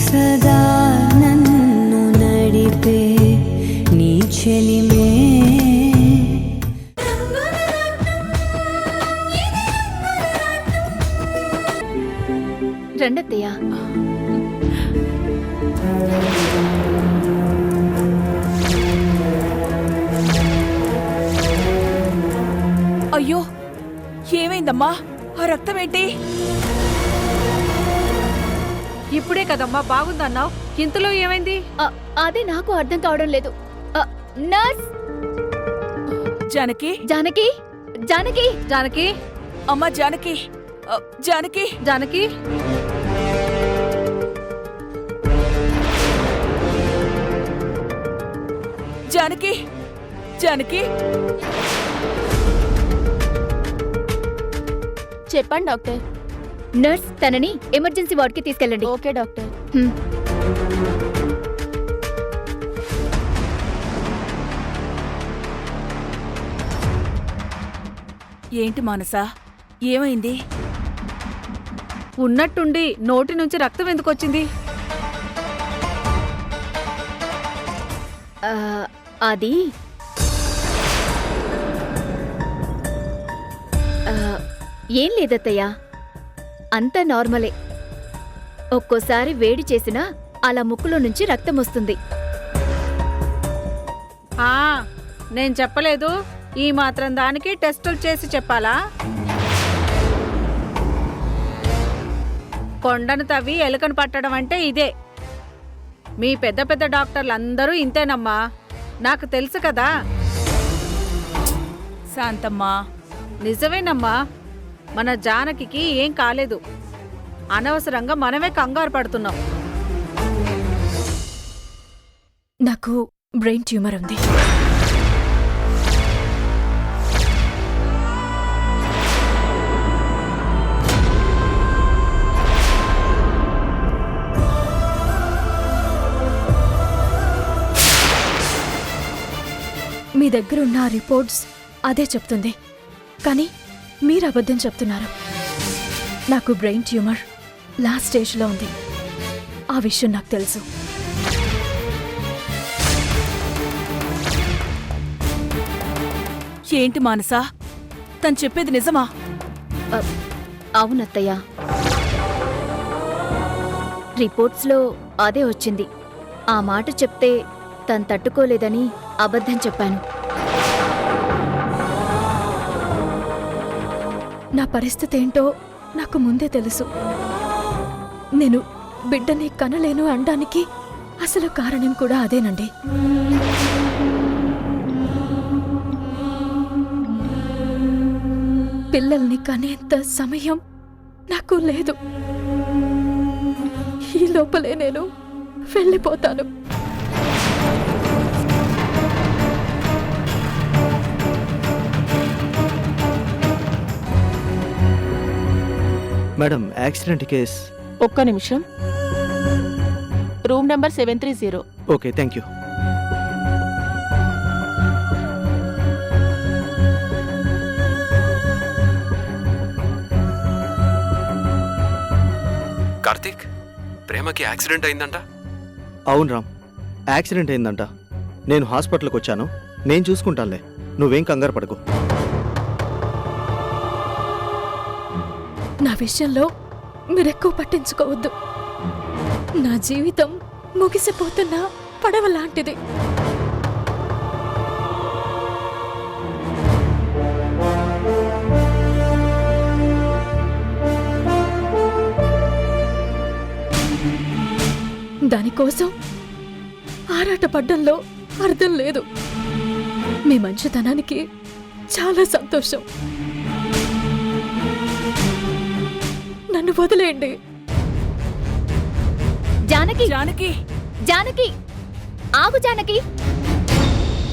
సదా నన్ను నడిపే నీ చెలిమే రండత్తయ్య. అయ్యో, ఏమైందమ్మా? ఆ రక్తం ఏంటి? ఇప్పుడే కదమ్మా బాగుందన్నావు, ఇంతలో ఏమైంది? అదే నాకు అర్థం కావడం లేదు. నర్స్ జానకి, జానకి, జానకి, జానకి, అమ్మా జానకి, జానకి, జానకి, జానకి, జానకి. చెప్పండి డాక్టర్. నర్స్, తనని ఎమర్జెన్సీ వార్డ్కి తీసుకెళ్ళండి. Okay doctor. ఏంటి మానసా, ఏమైంది? ఉన్నట్టుండి నోటి నుంచి రక్తం ఎందుకు వచ్చింది? అది ఏం లేదత్తయ్య, అంతా నార్మలే. ఒక్కోసారి వేడి చేసినా అలా ముక్కులో నుంచి రక్తం వస్తుంది. నేను చెప్పలేదు, ఈ మాత్రం దానికి టెస్టులు చేసి చెప్పాలా? కొండను తవ్వి ఎలుకను పట్టడం అంటే ఇదే. మీ పెద్ద పెద్ద డాక్టర్లు అందరూ ఇంతేనమ్మా, నాకు తెలుసు కదా. శాంతమ్మా, నిజమేనమ్మా, మన జానకి ఏం కాలేదు. అనవసరంగా మనమే కంగారు పడుతున్నాం. నాకు బ్రెయిన్ ట్యూమర్ ఉంది. మీ దగ్గరున్న రిపోర్ట్స్ అదే చెప్తుంది, కానీ మీరు అబద్ధం చెప్తున్నారు. నాకు బ్రెయిన్ ట్యూమర్ లాస్ట్ స్టేజ్లో ఉంది. ఆ విషయం నాకు తెలుసు. ఏంటి మానసా, తను చెప్పేది నిజమా? అవునత్తయ్య, రిపోర్ట్స్లో అదే వచ్చింది. ఆ మాట చెప్తే తను తట్టుకోలేదని అబద్ధం చెప్పాను. నా పరిస్థితి ఏంటో నాకు ముందే తెలుసు. నేను బిడ్డని కనలేను అనడానికి అసలు కారణం కూడా అదేనండి. పిల్లల్ని కనేంత సమయం నాకు లేదు. ఈ లోపలే నేను వెళ్ళిపోతాను. Madam, accident case. ఒక్క నిమిషం. Room number 730. Okay, thank you. Karthik, ప్రేమకి యాక్సిడెంట్ అయిందంట. అవును రామ్, యాక్సిడెంట్ అయిందంట. నేను హాస్పిటల్కి వచ్చాను, నేను చూసుకుంటానులే, నువ్వేం కంగారు పడకు. నా విషయంలో మీరెక్కువ పట్టించుకోవద్దు. నా జీవితం ముగిసిపోతున్న పడవ లాంటిది. దానికోసం ఆరాటపడ్డంలో అర్థం లేదు. మీ మంచితనానికి చాలా సంతోషం. నన్ను వదిలేయండి. జానకి, జానకి, జానకి, ఆగు జానకి.